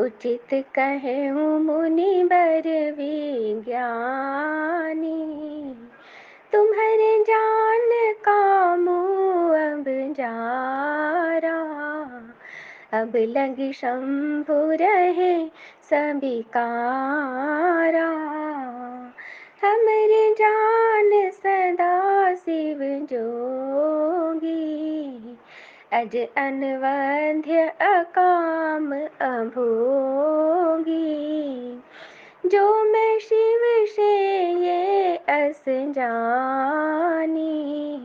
उचित कहूँ मुनि बर विज्ञानी, तुम्हारे जान कामू अब जारा। अब लगी शंभु रहे सबिकारा, हमरे जान सदा शिव जोगी। अज अनवध्य अकाम अभोगी, जो मैं शिव से ये अस जानी।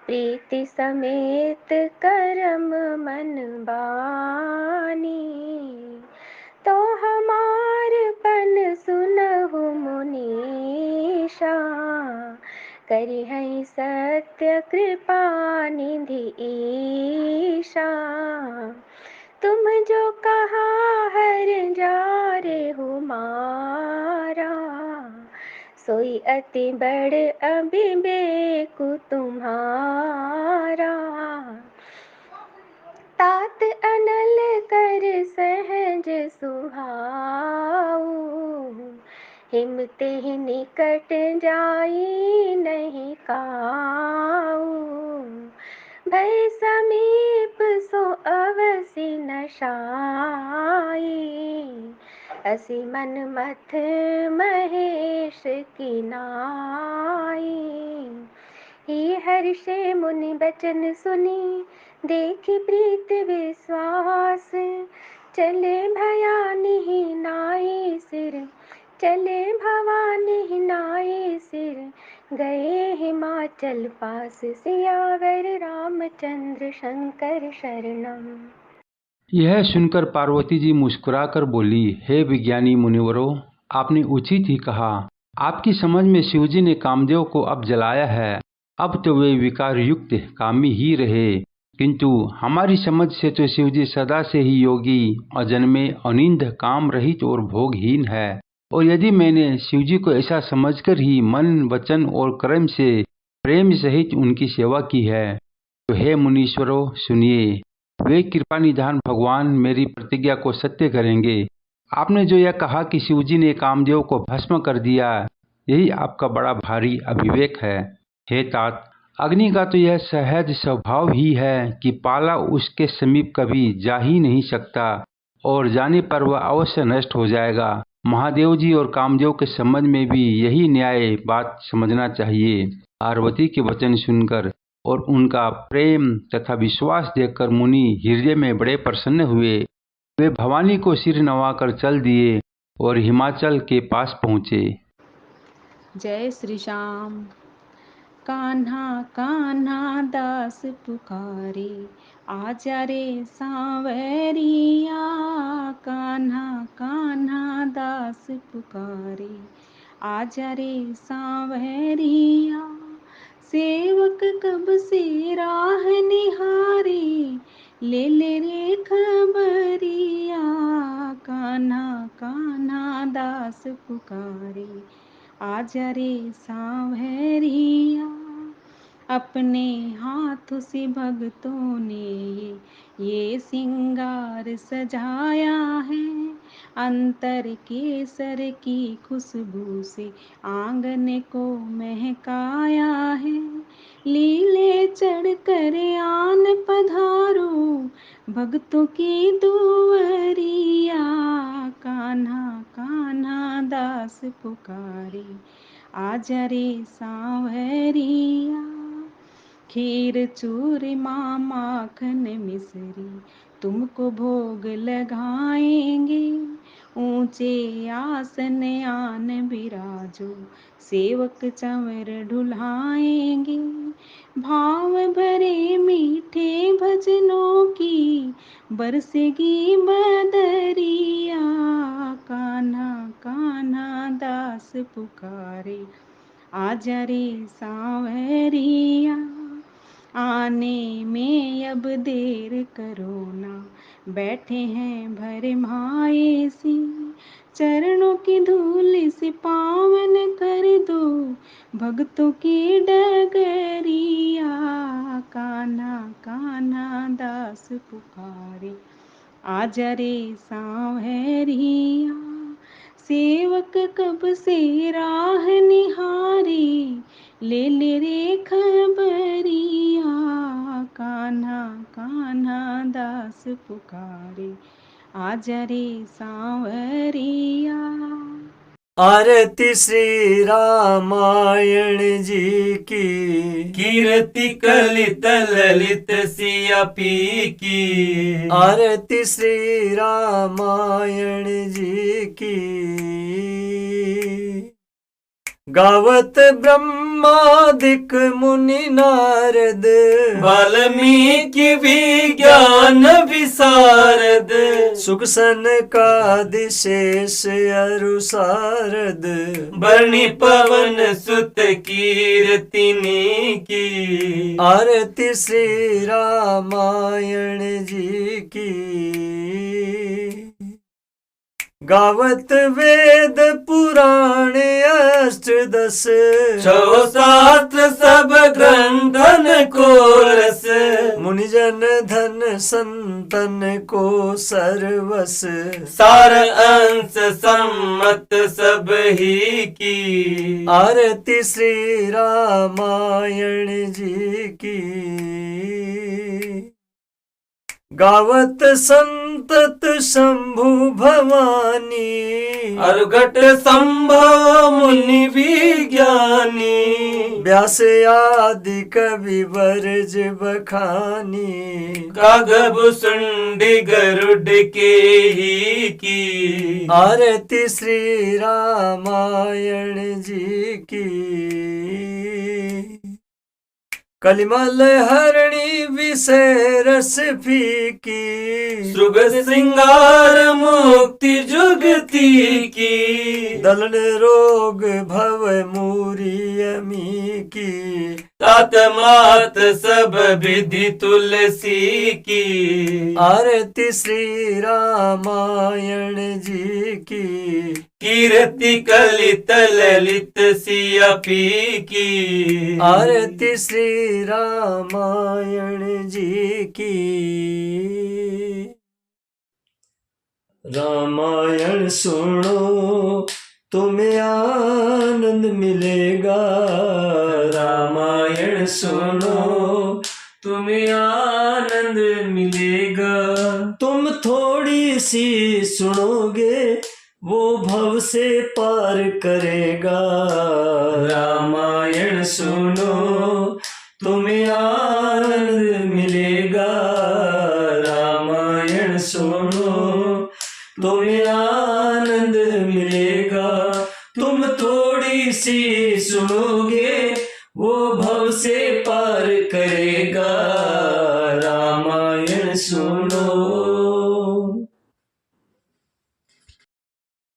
प्रीति समेत करम मन बानी, तो हमार पन सुनहु मुनीषा। करि है सत्य कृपा निधि ईशा, तुम जो कहा हर जारे हो मारा। सोई अति बड़ अविवेक तुम्हारा, तात अनल कर सहज सुहाऊ। हिमते ही निकट जाई नहीं काऊ, भय समीप सो अवसि न शाई। असी मन मथ महेश की नाई। ही हर्षे मुनि बचन सुनी, देखि प्रीत विश्वास। चले भयानि नाई सिर, चले भवानी नाई सिर। गए हिमाचल पास, सियावर रामचंद्र शंकर शरणम। यह सुनकर पार्वती जी मुस्कुराकर बोली, हे विज्ञानी मुनिवरों, आपने उचित ही कहा। आपकी समझ में शिवजी ने कामदेव को अब जलाया है। अब तो वे विकार युक्त कामी ही रहे, किंतु हमारी समझ से तो शिवजी सदा से ही योगी, अजन्मे, अनिंद, काम रहित और भोगहीन है। और यदि मैंने शिवजी को ऐसा समझकर ही मन, वचन और कर्म से प्रेम सहित उनकी सेवा की है, तो हे मुनीश्वरों सुनिए, वे कृपा निधान भगवान मेरी प्रतिज्ञा को सत्य करेंगे। आपने जो यह कहा कि शिवजी ने कामदेव को भस्म कर दिया, यही आपका बड़ा भारी अविवेक है। हे तात, अग्नि का तो यह सहज स्वभाव ही है कि पाला उसके समीप कभी जा ही नहीं सकता, और जाने पर वह अवश्य नष्ट हो जाएगा। महादेव जी और कामदेव के संबंध में भी यही न्याय बात समझना चाहिए। पार्वती के वचन सुनकर और उनका प्रेम तथा विश्वास देखकर मुनि हृदय में बड़े प्रसन्न हुए। वे भवानी को सिर नवाकर चल दिए और हिमाचल के पास पहुँचे। जय श्री श्याम। कान्हा कान्हा दास पुकारे, आजा रे सांवरिया। कान्हा कान्हा दास पुकारे, आजा रे सांवरिया। सेवक कब से राह निहारे, ले ले रे खबरिया। कान्हा कान्हा दास पुकारे, आजा रे सांवरिया। अपने हाथ से भक्तों ने ये सिंगार सजाया है। अंतर केसर की खुशबू से आंगन को महकाया है। लीले चढ़ कर आन पधारो, भक्तों की दुआरिया। कान्हा कान्हा दास पुकारे, आजा रे सांवरिया। खीर चूरमा माखन मिश्री तुमको भोग लगाएंगे। ऊंचे आसन आन बिराजो, सेवक चंवर ढुलाएंगे। भाव भरे मीठे भजनों की बरसेगी बदरिया। कान्हा कान्हा दास पुकारे, आजा रे सांवरिया। आने में अब देर करो ना, बैठे हैं भरे माए सी। चरणों की धूल से पावन कर दो, भक्तों की डगरिया। कान्हा कान्हा दास पुकारे, आजा रे सांवरिया। सेवक कब से राह निहारी, ले ले रे खबरिया। कान्हा कान्हा दास पुकारे, आजा रे सांवरिया। आरती श्री रामायण जी की, कीर्ति कलित ललित सिया पी की। आरती श्री रामायण जी की। गावत ब्रह्मादिक मुनि नारद, वाल्मीकि विज्ञान विशारद। सुख सनकादिशेष अरु सारद, बरणी पवन सुत कीर्तिनी की। आरती श्री रामायण जी की। गावत वेद पुराण अष्टदश, छो शास्त्र सब ग्रंथन को रस। मुनिजन धन संतन को सर्वस, सार अंश सम्मत सब ही की। आरती श्री रामायण जी की। गावत संतत शंभु भवानी, अर्घट संभव मुनि विज्ञानी। व्यास आदि कवि वर्ज बखानी, कागब सुंडी गरुड के ही की। आरती श्री रामायण जी की। कलिमल हरणी विषय रस फीकी, सुग सिंगार मुक्ति जुगती की। दलन रोग भव मूरी अमी की, तात मात सब विधि तुलसी की। आरती श्री रामायण जी की। कीर्ति कलित ललित सिया पी की। आरती श्री रामायण जी की। रामायण सुनो तुम्हें आनंद मिलेगा, रामायण सुनो तुम्हें आनंद मिलेगा। तुम थोड़ी सी सुनोगे वो भव से पार करेगा। रामायण सुनो तुम्हें आनंद मिलेगा। रामायण सुनो तुम्हें आनंद मिलेगा। तुम थोड़ी सी सुनोगे वो भव से पार करेगा। रामायण सुनो।